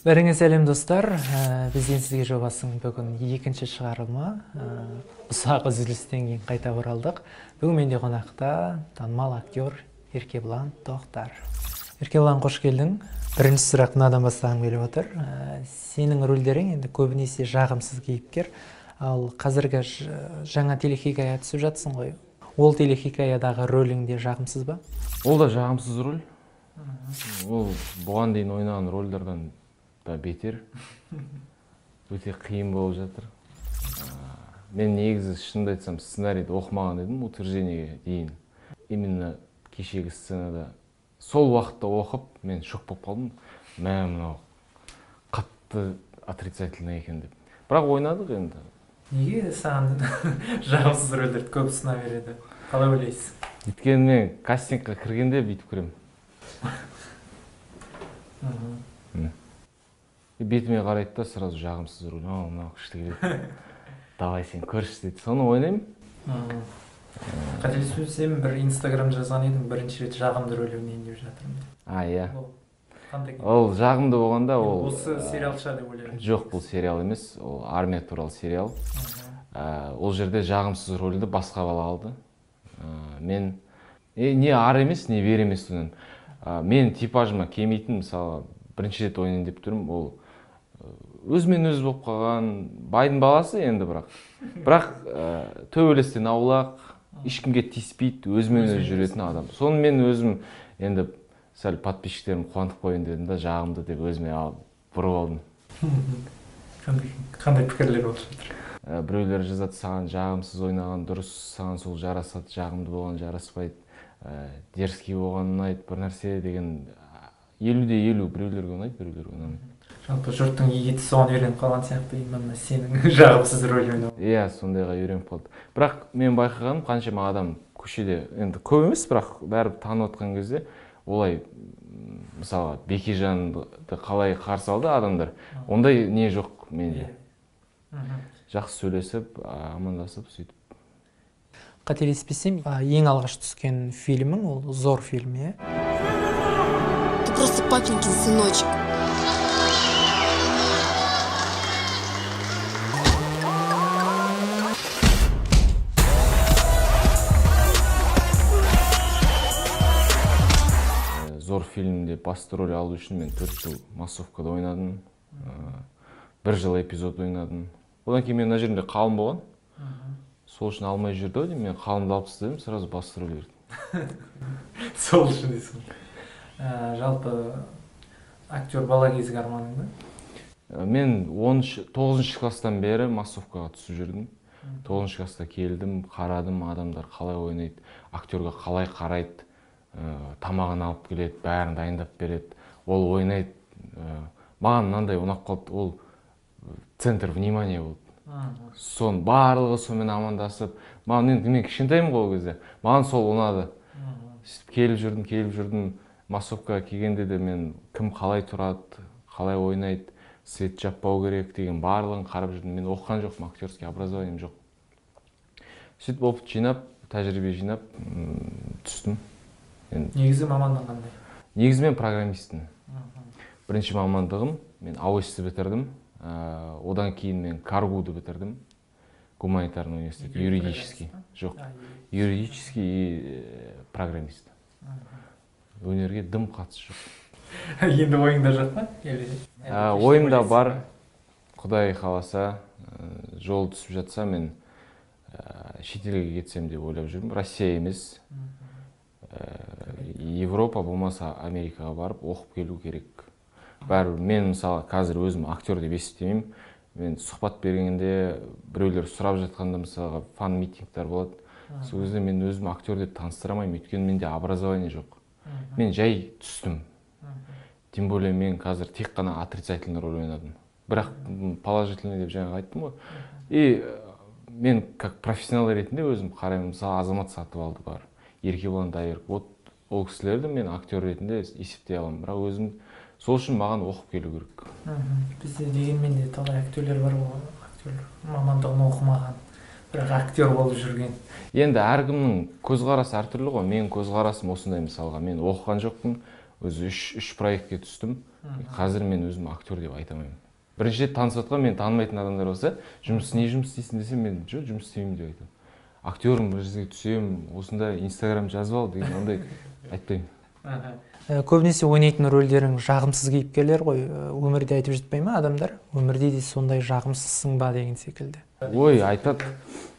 Бәріңе сәлем достар. Бізден сізге жобасының бүгін екінші шығарылымы. Ұсақ үзілістен кейін қайта оралдық. Бүгін менде қонақта танымал актер Еркебұлан Тоқтар. Еркебұлан, қош келдің. Бірінші сұрақ мынадан бастағым келіп отыр. Сенің рөлдерің енді көбінесе жағымсыз кейіпкер, ал қазіргі жаңа телехикая түсіп жатсың ғой. Ол телехикаядағы рөліңде жағымсыз ба? Ол да жағымсыз рөл. Ол бұған дейін ойнаған рөлдерден да бетер. Өте қиын болып жатыр. Мен негізі шынымды айтсам сценарийді оқымаған едім утверждениеге дейін. Именно кешегі сценада сол уақытта оқып, мен шок болып қалдым. Мынау қатты отрицательный екен деп. Бірақ ойнадық енді. Неге саған жағымсыз рөлдерді көп ұсына береді? Қалай ойлайсыз? Өйткені мен кастингқа кіргенде бүйтіп кіремін. Бетіме қарайды да сразу жағымсыз рөл. Мынау күшті келеді. Давай сен көрші дейді. Соны ойнаймын. Қателеспесем, бір Инстаграм жазған едім, бірінші рет жағымды рөл ойнайын деп жатырмын. Иә. Қандай? Ол жағымды болғанда ол... Осы сериал шығар деп ойлаймын. Жоқ, бұл сериал емес. Ол армия туралы сериал. Ол жерде жағымсыз рөлді басқа бала алды. Мен не ар емес, не бер емес содан. Мен типажыма келмейтін, мысалы, бірінші рет ойнайын деп тұрмын, ол өзімен өзі болып қалған байдың баласы енді бірақ төбелестен аулақ, ешкімге тиіспейді, өзімен өзі жүретін адам. Соны мен өзім енді сәл подписчиктерім қуантып қойын дедім да, жағымды деп өзіме алып бұрып алдым. Қандай пікірлер болып жатыр? Біреулер жазады, саған жағымсыз ойнаған дұрыс, саған сол жарасады, жағымды болған жараспайды, дерзкий болған ұнайды, бір нәрсе деген 50-50 біреулерге ұнайды, біреулерге ұнамайды. Жалпы жұрттың еті соған үйреніп қалған сияқты, именно сенің жағымсыз рөл ойнау. Иә, сондайға үйреніп қалды. Бірақ мен байқағаным, қаншама адам көшеде, енді көп емес, бірақ бәрі танып отқан кезде, олай, мысалы, Бекежанды қалай қарсы алды адамдар, ондай не жоқ менде. Жақсы сөйлесіп, амандасып, сөйтіп. Қателеспесем, ең алғаш түскен фильмің ол Зор фильмі, Ты просто папенькин сыночек. Зор фильмінде басты рөл алу үшін мен 4 жыл массовкада ойнадым. 1 жыл эпизод ойнадым. Одан кейін мен мына жерінде қалым болған. Сол үшін алмай жүрді ғой, мен қалымды алып тастадым, сразу басты рөл бердім. Сол үшін дейсің. Жалпы актер бала кезгі арманың ба? Мен 9-шы класстан бері массовкаға түсіп жүрдім. 9-шы класста келдім, қарадым, адамдар қалай ойнайды, актерға қалай қарайды, тамағын алып келеді, бәрін дайындап береді. Ол ойнайды. Маған мынандай ұнап қалды, ол центр внимания болды. Сон барлығы сонымен амандасып, мен кішкентаймын ғой ол кезде. Маған сол ұнады. Келіп жүрдім. Массовкаға келгенде де мен кім қалай тұрады, қалай ойнайды, свет жаппау керек деген барлығын қарап жүрдім. Мен оқыған жоқпын, актерский образованием жоқ. Сөйтіп опыт жинап, тәжірибе жинап түстім. Негізі мамандығың қандай? Негізі мен программистпін. Бірінші мамандығым, мен АОС-ті бітірдім. Одан кейін мен Каргуды бітірдім. Гуманитарный университет, юридический. Жоқ, юридический и программист. Өнерге дым қатысы жоқ. Енді ойыңда жоқ па? Ойымда бар, Құдай қаласа, жол түсіп жатса, мен шетелге кетсем деп ойлап жүрмін. Россия емес, Европа болмаса Америкаға барып оқып келу керек. Бәрібір мен мысалы қазір өзім актер деп есептемеймін. Мен сұхбат бергенде біреулер сұрап жатқанда мысалға фан митингтер болады. Сол кезде мен өзім актер деп таныстырамаймын, өйткені менде образование жоқ. Мен жай түстім. Тем более мен қазір тек қана отрицательный роль ойнадым. Бірақ положительный деп жаңа айттым ғой. И мен как профессионал ретінде өзім қараймын. Мысалы Азамат Сатыбалды бар, Еркебұлан Дайыр. Вот ол кісілерді мен актер ретінде есептей аламын. Бірақ өзім сол үшін маған оқып келу керек. Бізде дегенмен де талай актерлер бар ғой, актер мамандығын оқымаған, бірақ актер болып жүрген. Енді әркімнің көзқарасы әртүрлі ғой. Менің көзқарасым осындай мысалға. Мен оқыған жоқпын, өзі үш проектке түстім. Қазір мен өзім актер деп айта алмаймын. Бірінші рет танысып жатқан, мен танымайтын адамдар болса, не жұмыс істейсің десем, мен жоқ, жұмыс істемеймін деп айтамын. Актермін, бір жерге түсемін, осындай Инстаграм жазып ал деген ондай айтпаймын. Көбінесе ойнайтын рөлдерің жағымсыз кейіпкерлер ғой, өмірде айтып жатпай ма адамдар? Өмірде де сондай жағымсызсың ба деген секілді. Ой, айтады.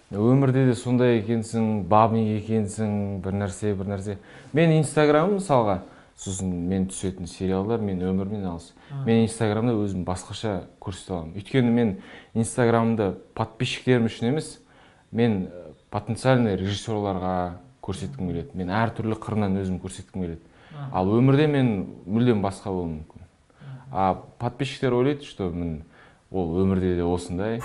Өмірде де сондай екенсің, бабник екенсің, бір нәрсе. Мен Инстаграмым мысалға, сосын мен түсетін сериалдар, мен өмірмен алыс. Мен Инстаграмда өзім басқаша көрсете аламын. Өйткені мен Инстаграмды подписчиктерім үшін емес, мен потенциальный режиссерларға көрсеткім келеді. Мен әртүрлі қырынан өзім көрсеткім келеді. Ал өмірде мен мүлдем басқа болуым мүмкін. А подписчиктер ойлайды, что мен ол өмірде де осындай.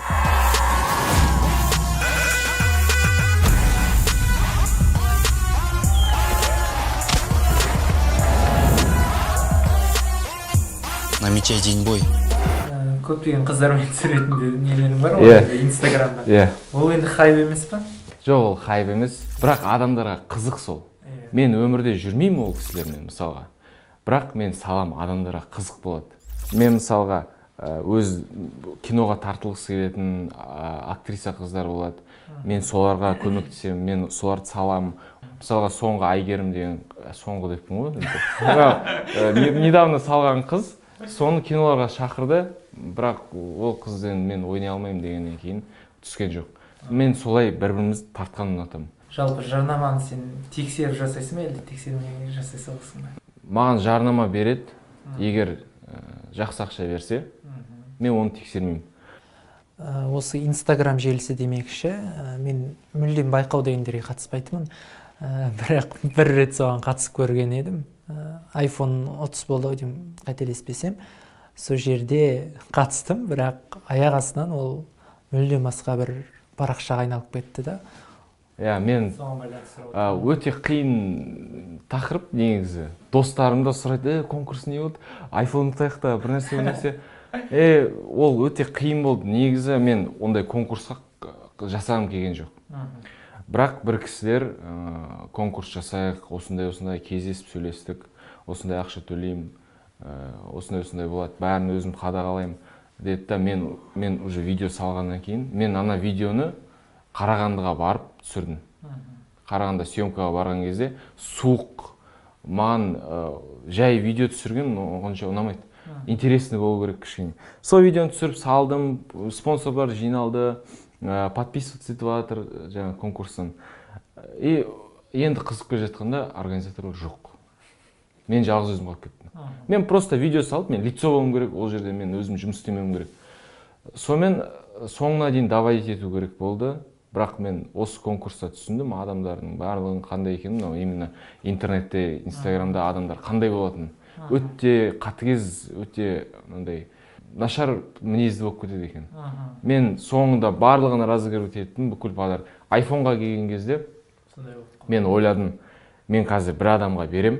Намечай день-бой. Көптеген қыздармен түсіретін нелерің бар ғой, Инстаграмда. Ол енді хайп емес па? Жоқ, ол хайп емес. Бірақ адамдарға қызық сол. Мен өмірде жүрмеймін ол кісілермен мысалға. Бірақ мен салам, адамдарға қызық болады. Мен мысалға өз киноға тартылғысы келетін актриса қыздар болады. Мен соларға көмектесемін, мен соларды салам. Мысалға соңғы Айгерім деген, соңғы деппін ғой. Недавно салған қыз, соны киноларға шақырды, бірақ ол қыздан мен ойнай алмаймын дегеннен кейін түскен жоқ. Мен солай бір-бірімізді тартқанын ұнатамын. Жалпы жарнаманы сен тексеріп жасайсың ба, әлде тексермей жасай саласың ба? Маған жарнама береді, егер жақсы ақша берсе, мен оны тексермеймін. Осы Инстаграм желісі демекші, мен мүлдем байқау дегендерге қатыспайтынмын. Бірақ бір рет соған қатысып көрген едім. iPhone 30 болды ау деймін, қателеспесем. Сол жерде қатыстым, бірақ аяқ астынан ол мүлдем басқа бір парақшаға айналып кетті да. Мен өте қиын тақырып негізі. Достарым да сұрайды, конкурс не болды? iPhone ұтайық та, бір нәрсе. Ол өте қиын болды. Негізі мен ондай конкурсқа жасағым келген жоқ. Бірақ бір кісілер конкурс жасайық, осындай кездесіп сөйлестік, осындай ақша төлеймін, осындай болады, бәрін өзім қадағалаймын деді да, мен уже видео салғаннан кейін, мен ана видеоны Қарағандыға барып түсірдім. Қарағанда съемкаға барған кезде суық, маған жай видео түсірген онша ұнамайды. Интересный болу керек кішкене. Сол видеоны түсіріп салдым, спонсорлар жиналды, подписываться етіп жатыр жаңа конкурстан. И енді қызып келе жатқанда организаторлар жоқ. Мен жалғыз өзім қалып кеттім. Мен просто видео салып, мен лицо болуым керек, ол жерде мен өзім жұмыс істемеуім керек. Сонымен соңына дейін давать ету керек болды. Бірақ мен осы конкурста түсіндім, адамдардың барлығын қандай екенін, именно интернетте, Инстаграмда адамдар қандай болатынын. Өте қатыгез, өте нашар мінезді болып кетеді екен. Мен соңында барлығына разыгрывать еттім, бүкіл балдар. Айфонға келген кезде мен ойладым, мен қазір бір адамға берем,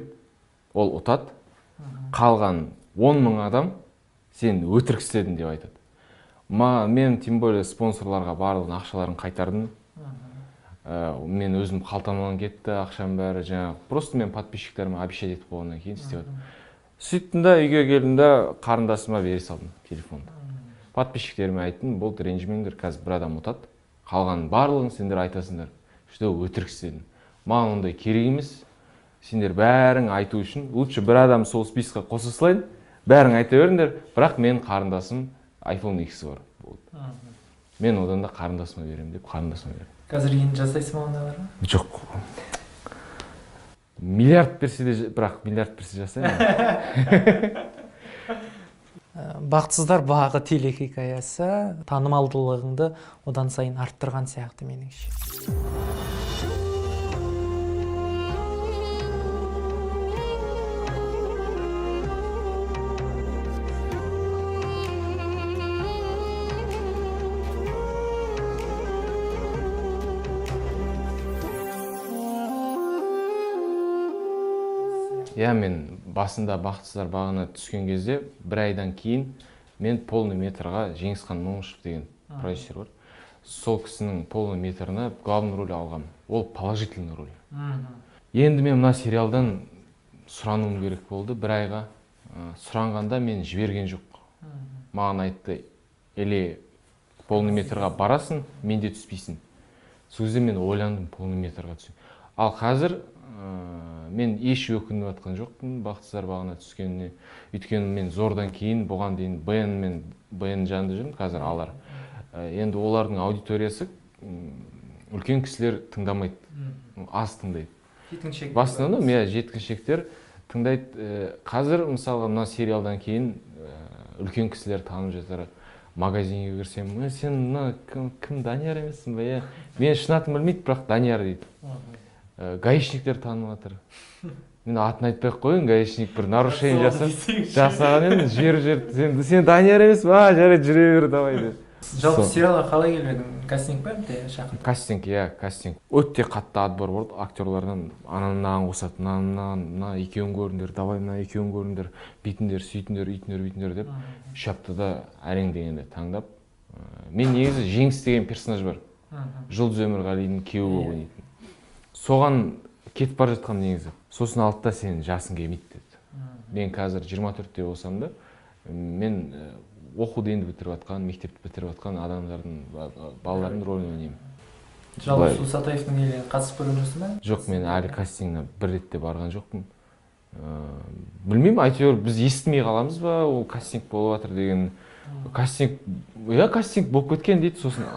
ол ұтады, қалған 10 мың адам сен өтірік істедің деп айтады. Мен тем более спонсорларға барлығын ақшаларын қайтардым. Мен өзім қалтамнан кетті, ақшам бәрі жаңағы. Просто мен подписчиктеріме обещать етіп болғаннан кейін істедім. Сөйттім да, үйге келдім да, қарындасыма бере салдым телефонды. Подписчиктеріме айттым, болды ренжімеңдер, қазір бір адам ұтады. Қалған барлығын сендер айтасыңдар, что өтірік істедің. Маған ондай керек емес. Сендер бәрің айту үшін, лучше бір адам сол списокқа қоса салайын, бәрің айта беріңдер, бірақ мен қарындасым iPhone X бар. Мен одан да қарындасыма берем деп, қарындасыма берем. Қазір енді жасайсың ба ондайлар ма? Жоқ. Миллиард берсе де, бірақ миллиард берсе жасаймын. Бақытсыздар бағы телехикаясы танымалдылығыңды одан сайын арттырған сияқты меніңше. Мен басында бақытсыздар бағына түскен кезде, бір айдан кейін мен полный метрға Жеңісхан Момышев деген продюсер бар. Сол кісінің полный метріне главный роль алғам. Ол положительный роль. Енді мен мына сериалдан сұрануым керек болды бір айға. Сұранғанда мен жіберген жоқ. Маған айтты, или полный метрға барасың, менде түспейсің. Сол кезде мен ойландым, полный метрға түсем. Ал қазір мен еш өкініп жатқан жоқпын бақытсыздар бағына түскеніне. Өйткені мен зордан кейін бұған дейін БН жанында жүрмін, қазір алар. Енді олардың аудиториясы үлкен кісілер тыңдамайды, аз тыңдайды. Басында жеткіншектер тыңдайды. Қазір мысалға мына сериалдан кейін үлкен кісілер танып жатыр. Магазинге кірсем, сен мына кім, Данияр емессің бе? Мен шын атын білмейді, бірақ Данияр дейді. Гаишниктер танып жатыр. Мен атын айтпай қойын, гаишник бір нарушение жасаған енді жер сен Данияр емессің бе? Жарайды, жүре бер, давай деп. Жалпы сериалға қалай келдің? Кастинг ба әлде жақын? Кастинг, кастинг. Өте қатты отбор болды актерлардан. Ананы қосады, мына екеуін көріңдер, давай мына екеуін көріңдер, бүйтіңдер, сөйтіңдер, үйтіңдер деп 3 аптада әрең дегенде таңдап. Мен негізі Жеңіс деген персонаж бар. Жұлдыз Өмірғалидің күйеуі ойнайтын. Соған кетіп бара жатқан негізі. Сосын алды да сенің жасың келмейді деді. Мен қазір 24-те болсам да, мен оқуды енді бітіріп жатқан, мектепті бітіріп жатқан адамдардың, балалардың рөлін ойнаймын. Жалпы Сатаевтың еліне қатысып көрген жоқсың ба? Жоқ, мен әлі кастингіне бір ретте барған жоқпын. Білмеймін, әйтеуір біз естімей қаламыз ба, ол кастинг болып жатыр деген. Кастинг болып кеткен дейді, сосын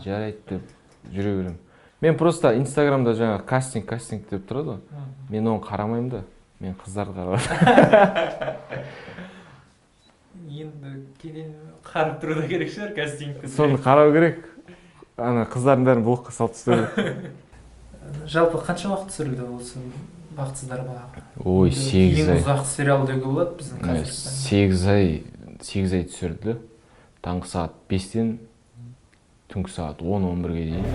жарайды деп жүре беремін. Мен просто Инстаграмда жаңа кастинг деп тұрады. Мен оны қарамаймын да. Мен қыздарды қарап. Енді кейден қарап тұру да керек шығар кастингті. Соны қарау керек. Ана қыздардың бәрін блокқа салып тастау. Жалпы қанша уақыт түсірілді осы бақытсыздар баға? Ой, 8 ай. Ең ұзақ сериал деуге болады біздің қазір. 8 ай түсірілді. Таңғы сағат 5-тен түнгі сағат 10-11-ге дейін.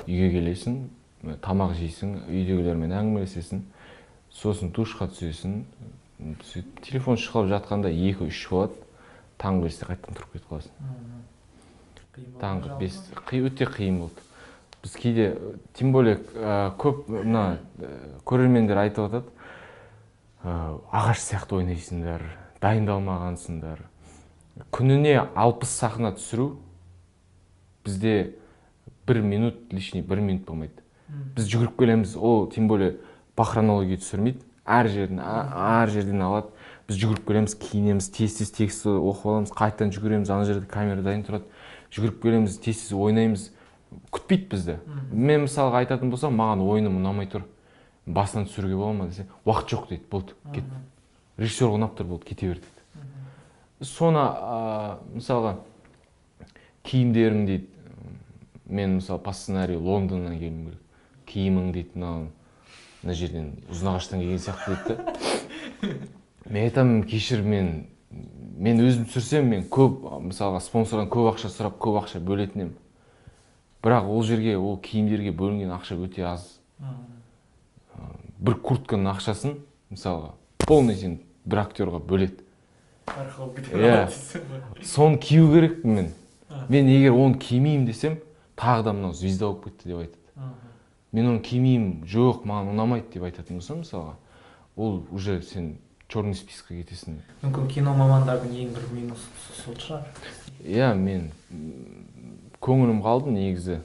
Үйге келесің, тамақ жейсің, үйдегілермен әңгімелесесің, сосын душқа түсесің, телефон шыққып жатқанда 2-3 болады, таңғы 5-те қайттан тұрып кетіп қаласың. Таңғы 5 өте қиын болды. Біз кейде, тем более көп көрермендер айтып жатады, ағаш сияқты ойнайсыңдар, дайындалмағансыңдар. Күніне 60 сахна түсіру бізде 1 минут, лишний 1 минут болмайды. Біз жүгіріп келеміз, ол тем более по хронологии түсірмейді, әр жерден алады. Біз жүгіріп келеміз, киінеміз, тез тексті оқып аламыз, қайтадан жүгіреміз, ана жерде камера дайын тұрады. Жүгіріп келеміз, тез ойнаймыз, күтпейді бізді. Мен мысалға айтатын болсам, маған ойыным ұнамай тұр. Басынан түсіруге бола ма десе, уақыт жоқ дейді, болды, кет. Режиссер ұнап тұр, болды, кете бер дейді. Соны мысалға киімдерің дейді. Мен мысалы по сценарию Лондоннан келгім керек. Киімің дейді, мына жерден Ұзынағаштан келген сияқты дейді. Мен айтамын, кешір, мен өзім түсірсем, мен көп, мысалға спонсордан көп ақша сұрап, көп ақша бөлетін едім. Бірақ ол жерге, ол киімдерге бөлінген ақша өте аз. Бір куртканың ақшасын, мысалға, полный сен бір актерға бөледі. Соны кию керек мен. Мен егер оны кимеймін десем, тағы да мынау звезда болып кетті деп айтады. Мен оны кимеймін, жоқ, маған ұнамайды деп айтатын болсам, мысалға, ол уже сен черный списокқа кетесің. Мүмкін кино мамандардың ең бір минусы сол шығар. Мен көңілім қалды негізі.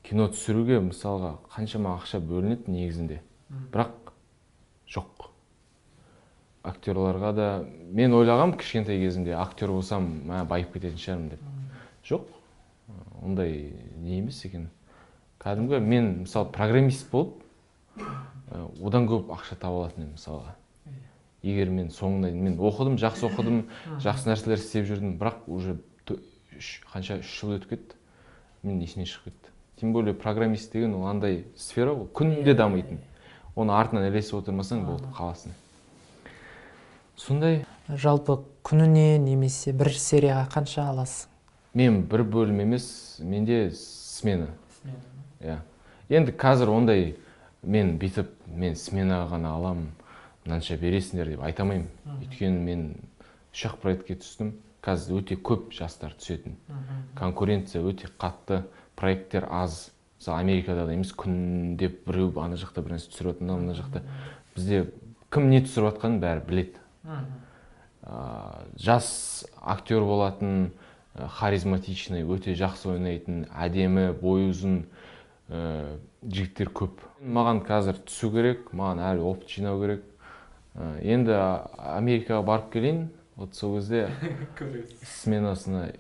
Кино түсіруге, мысалға, қаншама ақша бөлінеді негізінде. Бірақ жоқ. Актерларға да, мен ойлағам кішкентай кезімде актер болсам, байып кететін шығармын деп. Жоқ, ондай не емес екен. Кәдімгі мен, мысалы, программист болып, одан көп ақша таба алатын едім, мысалға. Егер мен соңында, мен оқыдым, жақсы нәрселер істеп жүрдім, бірақ уже қанша 3 жыл өтіп кетті, мен есіне шығып кетті. Тем более программист деген ол андай сфера, күнде дамитын. Оны артынан ілесіп отырмасаң болды, қаласың. Сондай. Жалпы күніне немесе бір серияға қанша аласың? Мен бір бөлім емес, менде смена. Енді қазір ондай мен сменаға ғана аламын. мынанша бересіңдер деп айта алмаймын. Өйткені мен 3 проектке түстім. Қазір өте көп жастар түсетін. Конкуренция өте қатты, проекттер аз. Мысалы Америкада да емес, күндеп біреу ана жақта бір нәрсе түсіріп жатыр, мына жақта. Бізде кім не түсіріп жатқанын бәрі біледі. Жас актер болатын, харизматичный, өте жақсы ойнайтын, әдемі, бойы ұзын жігіттер көп. Маған қазір түсу керек, маған әлі опыт жинау керек. Енді Америкаға барып келейін, вот сол кезде сменасына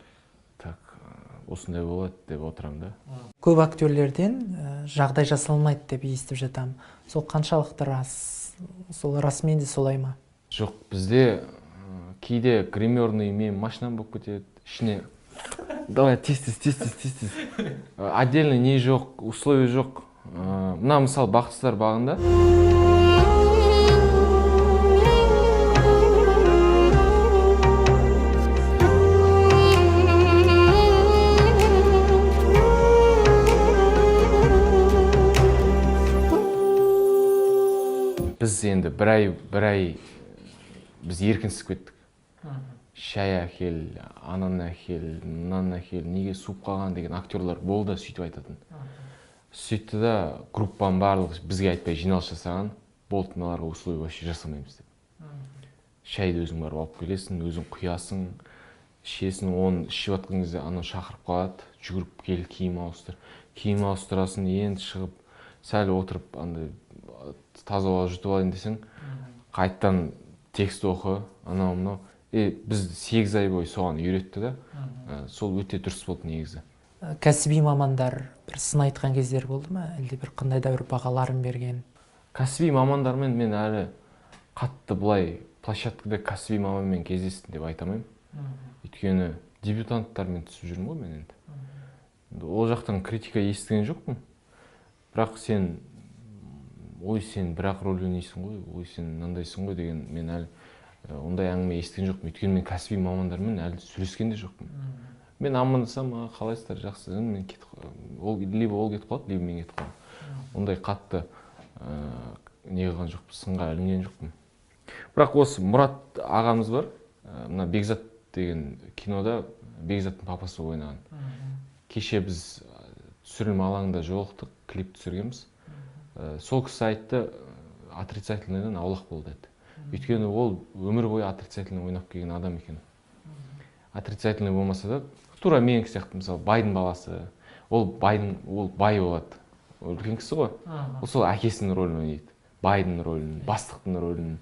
осындай болады деп отырамын да. Көп актерлерден жағдай жасалмайды деп естіп жатамын. Сол қаншалықты рас? Сол расымен де солай ма? Жоқ, бізде кейде гримерный мен машинам болып кетеді. Ішіне давай тез. Отдельно не жоқ, условия жоқ. Мына мысалы бақытсыздар бағында. Біз енді бір ай біз еркінсіп кеттік. Шай әкел, ананы әкел, мынаны әкел, неге суып қалған деген актерлар болды, сөйтіп айтатын. Сөйтті да группаның барлығы бізге айтпай жиналыс жасаған, болды, мыналарға условия вообще жасамаймыз деп. Шайды өзің барып алып келесің, өзің құясың, ішесің, оны ішіп жатқан кезде анау шақырып қалады, жүгіріп кел, киім ауыстыр. Киім ауыстырасың, енді шығып, сәл отырып, андай таза ауа жұтып алайын десең, қайттан текст оқы, анау-мынау. Біз 8 ай бойы соған үйретті да, сол өте дұрыс болды негізі. Кәсіби мамандар бір сын айтқан кездер болды ма? Әлде бір қандай да бір бағаларын берген? Кәсіби мамандармен мен әлі қатты бұлай площадкада кәсіби маманмен кездестім деп айта алмаймын. Өйткені дебютанттармен түсіп жүрмін ғой мен енді. Ол жақтан критика естіген жоқпын. Бірақ сен бірақ рөл ойнайсың ғой, сен мынандайсың ғой деген мен әлі ондай әңгіме естіген жоқпын. Өйткені мен кәсіби мамандармен әлі сөйлескен де жоқпын. Мен амандасам, қалайсыздар, жақсы, мен кетіп қаламын. Либо ол кетіп қалады, либо мен кетіп қаламын. Ондай қатты не қылған жоқпын, сынға ілінген жоқпын. Бірақ осы Мұрат ағамыз бар, мына Бекзат деген кинода Бекзаттың папасы ойнаған. Кеше біз түсірілім алаңында жолықтық, клип түсіргенбіз. Сол кісі айтты, отрицательныйдан аулақ бол деді. Өйткені ол өмір бойы отрицательный ойнап келген адам екен. Отрицательный болмаса да, тура мен сияқты, мысалы, байдың баласы, ол бай болады. Ол үлкен кісі ғой. Ол сол әкесінің рөлін ойнайды. Байдың рөлін, бастықтың рөлін.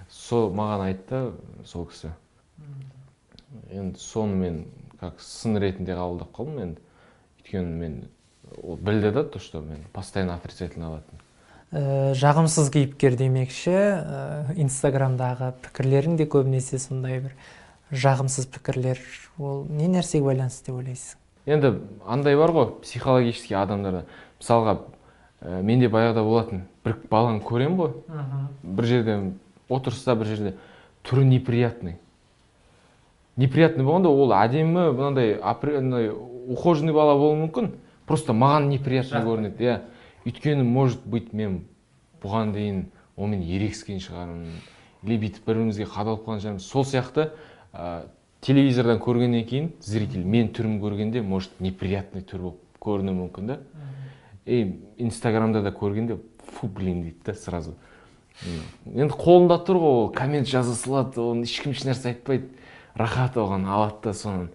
Сол маған айтты, сол кісі. Енді соны мен как сын ретінде қабылдап қалдым енді. Өйткені мен ол білді да, то, что мен постоянно отрицательный алатын. Жағымсыз кейіпкер демекші, Инстаграмдағы пікірлерің де көбінесе сондай бір жағымсыз пікірлер. Ол не нәрсеге байланысты деп ойлайсың? Енді андай бар ғой, психологический адамдарда. Мысалға, менде баяғыда болатын, бір баланы көрем ғой, бір жерде отырса, бір жерде түрі неприятный. Неприятный болғанда ол әдемі, мынандай ухоженный бала болуы мүмкін. Просто маған неприятный көрінеді. Өйткені, может быть, мен бұған дейін онымен ерегіскен шығармын, или бүйтіп бірімізге қадалып қалған шығармын. Сол сияқты телевизордан көргеннен кейін зритель мен түрім көргенде, может, неприятный түр болып көрінуі мүмкін да. Инстаграмда да көргенде, фу, блин, дейді да сразу. Енді қолында тұр ғой, коммент жаза салады, оны ешкім еш нәрсе айтпайды. Рахат оған алады да, соны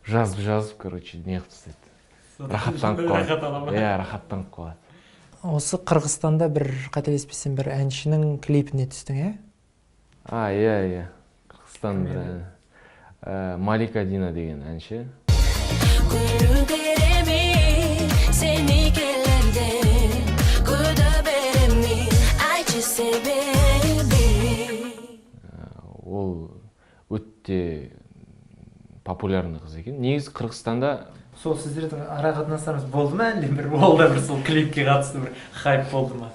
жазып, короче, не қылып тастайды. Рахаттанып қалады. Рахаттанып қалады. Осы Қырғызстанда бір, қателеспесем, бір әншінің клипіне түстің, Иә. Қырғызстан бір Малика Дина деген әнші. Ол өте популярный қыз екен. Негізі Қырғызстанда сол сіздердің ара қатынастарыңыз болды ма, әлде бір болды бір сол клипке қатысты бір хайп болды ма?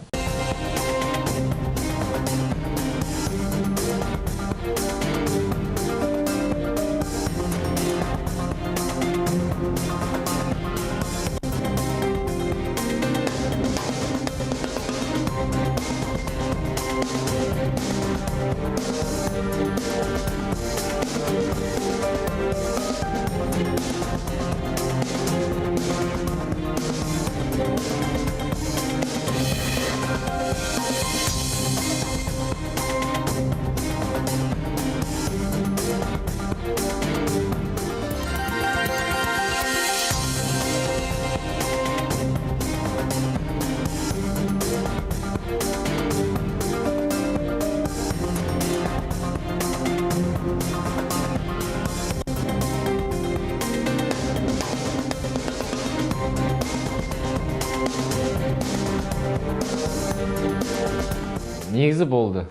негізі болды.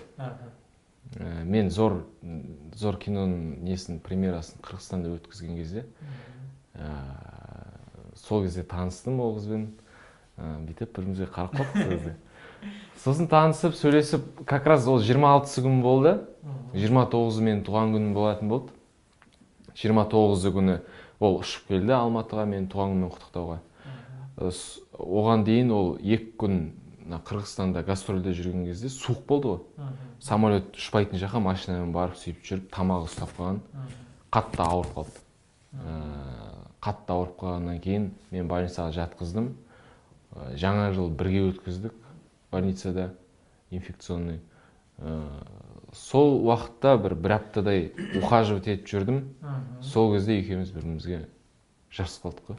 Мен зор киноның несін премьерасын Қырғызстанда өткізген кезде сол кезде таныстым ол қызбен, бүйтіп бірімізге қарап қалдық. Сосын танысып, сөйлесіп, как раз ол 26-сы күн болды. 29-ы мен туған күнім болатын болды. 29-ы күні ол ұшып келді Алматыға мен туған күнмен құттықтауға. Оған дейін ол 2 күн Қырғызстанда гастрольде жүрген кезде суық болды ғой. Самолет ұшпайтын жаққа машинамен барып сөйтіп жүріп, тамағы ұстап қалған. Қатты ауырып қалды. Қатты ауырып қалғаннан кейін мен больницаға жатқыздым. Жаңа жыл бірге өткіздік больницада, инфекционный. Сол уақытта бір аптадай ухаживать етіп жүрдім. Сол кезде екеуміз бірімізге жабысып қалдық қой.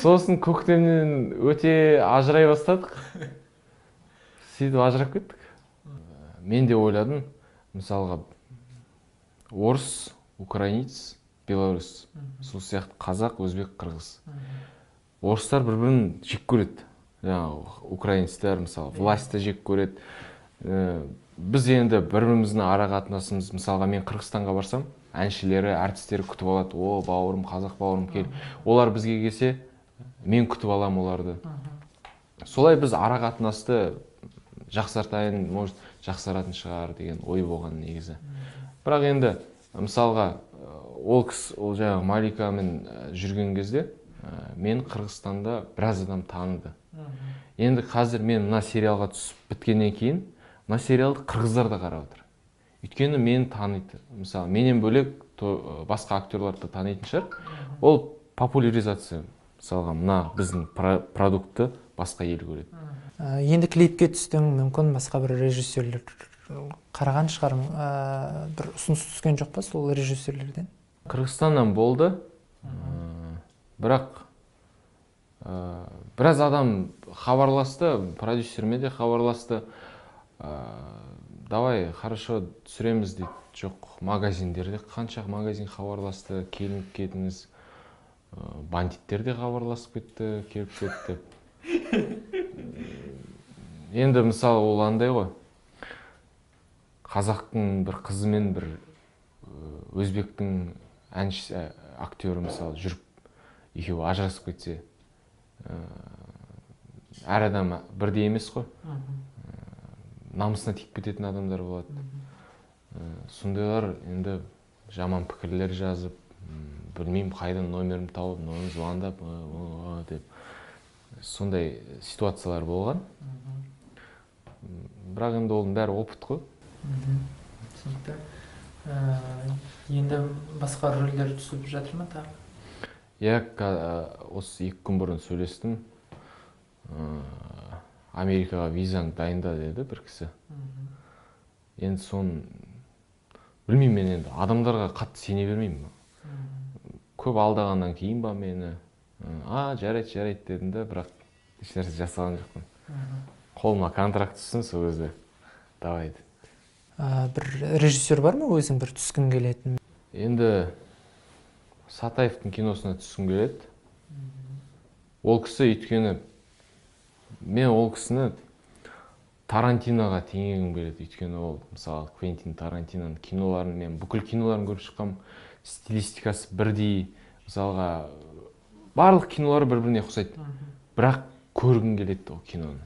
Сосын көктемнен өте ажырай бастадық. Сөйтіп ажырап кеттік. Мен де ойладым, мысалға орыс, украинец, белорус, сол сияқты қазақ, өзбек, қырғыз. Орыстар бір-бірін жек көреді. Украинецтер, мысалы, власті жек көреді. Біз енді бір-біріміздің ара қатынасымыз, мысалға мен Қырғызстанға барсам, әншілері, әртістері күтіп алады. О, бауырым, қазақ бауырым кел. Олар бізге келсе, мен күтіп алам оларды. Солай біз ара қатынасты жақсартайын, может, жақсаратын шығар деген ой болған негізі. Бірақ енді, мысалға, ол жаңағы Маликамен жүрген кезде, мен Қырғызстанда біраз адам таныды. Енді қазір мен мына сериалға түсіп біткеннен кейін, мына сериалды қырғыздар да қарап отыр. Өйткені мені таниды. Мысалы, менен бөлек басқа актерларды танитын шығар. Ол популяризация. Мысалға, мына біздің продуктты басқа ел көреді. Енді клипке түстің, мүмкін басқа бір режиссерлер қараған шығар, бір ұсыныс түскен жоқ па сол режиссерлерден? Қырғызстаннан болды. Бірақ біраз адам хабарласты, продюсеріме де хабарласты. Давай, хорошо, түсіреміз дейді. Жоқ, магазиндерде қанша магазин хабарласты, келіп кетіңіз. Бандиттер де хабарласып кетті, келіп кетті. Енді мысалы ол андай ғой. Қазақтың бір қызымен бір өзбектің әнші актері мысалы жүріп екеуі ажырасып кетсе, әр адам бірдей емес қой. Намысына тиіп кететін адамдар болады. Сондайлар енді жаман пікірлер жазып, білмеймін қайдан номерім тауып, звондап деп сондай ситуациялар болған. Бірақ енді оның бәрі опыт қой. Түсінікті. Енді басқа рөлдер түсіп жатыр ма тағы? Осы 2 күн бұрын сөйлестім. Америкаға визаң дайында деді бір кісі. Енді соны білмеймін, мен енді адамдарға қатты сене бермеймін. Көп алдағаннан кейін ба мені, жарайды дедім де, бірақ ешнәрсе жасаған жоқпын. Қолыма контракт түссін, сол кезде давай деді. Бір режиссер бар ма өзің бір түскің келетін? Енді Сатаевтың киносына түскім келеді. Ол кісі өйткені мен ол кісіні Тарантиноға теңегім келеді. Өйткені ол, мысалы, Квентин Тарантиноның киноларын, мен бүкіл киноларын көріп шыққам, стилистикасы бірдей, мысалға, барлық кинолары бір-біріне ұқсайды. Бірақ көргім келеді ол киноны.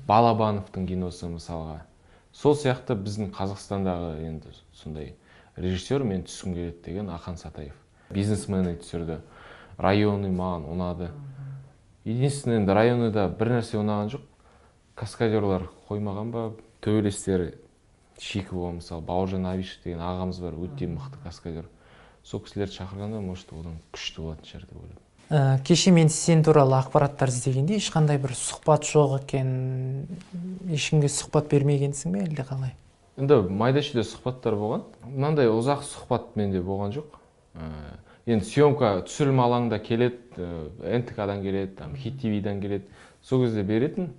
Балабановтың киносы, мысалға. Сол сияқты біздің Қазақстандағы енді сондай режиссер мен түскім келеді деген Ақан Сатаев. Бизнесмені түсірді. Районы маған ұнады. Единственное, енді районыда бір нәрсе ұнаған жоқ. Каскадерлар қоймаған ба, төбелестері Шикова, мысалы, Бауыржан Абишев деген ағамыз бар, өте мықты каскадер. Сол кісілерді шақырғанда, может, одан күшті болатын шығар деп ойлаймын. Кеше мен сен туралы ақпараттар іздегенде ешқандай бір сұхбат жоқ екен, ешкімге сұхбат бермегенсің бе, әлде қалай? Енді майда-шүйде сұхбаттар болған. Мынандай ұзақ сұхбат менде болған жоқ. Енді съемка түсірілім алаңында келеді, НТК-дан келеді, Хит ТВ-дан келеді. Сол кезде беретін.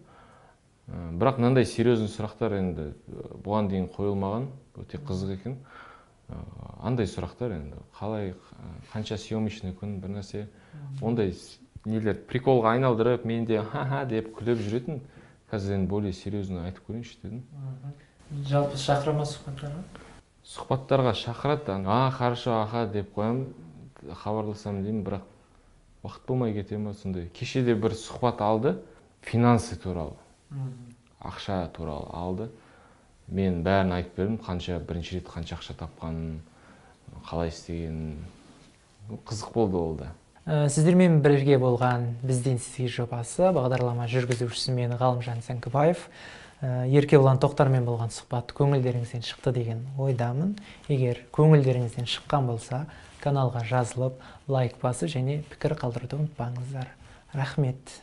Бірақ мынандай серьезный сұрақтар енді бұған дейін қойылмаған, өте қызық екен. Андай сұрақтар енді қалай, қанша съемочный күн, бір нәрсе, ондай нелер приколға айналдырып, мен де ха-ха деп күліп жүретін. Қазір енді более серьезно айтып көрейінші дедім. Жалпы шақыра ма сұхбаттарға? Сұхбаттарға шақырады, хорошо, аха деп қоямын, хабарласам деймін, бірақ уақыт болмай кете ма сондай. Кеше де бір сұхбат алды, финансы туралы, ақша туралы алды. Мен бәрін айтып бердім, бірінші рет қанша ақша тапқанын, қалай істегенін. Қызық болды ол да. Сіздермен бірге болған «Бізден сізге» жобасы бағдарлама жүргізушісі мен Ғалымжан Сәңкібаев. Еркебұлан Тоқтармен болған сұхбат көңілдеріңізден шықты деген ойдамын. Егер көңілдеріңізден шыққан болса, каналға жазылып, лайк басып және пікір қалдыруды ұмытпаңыздар. Рахмет.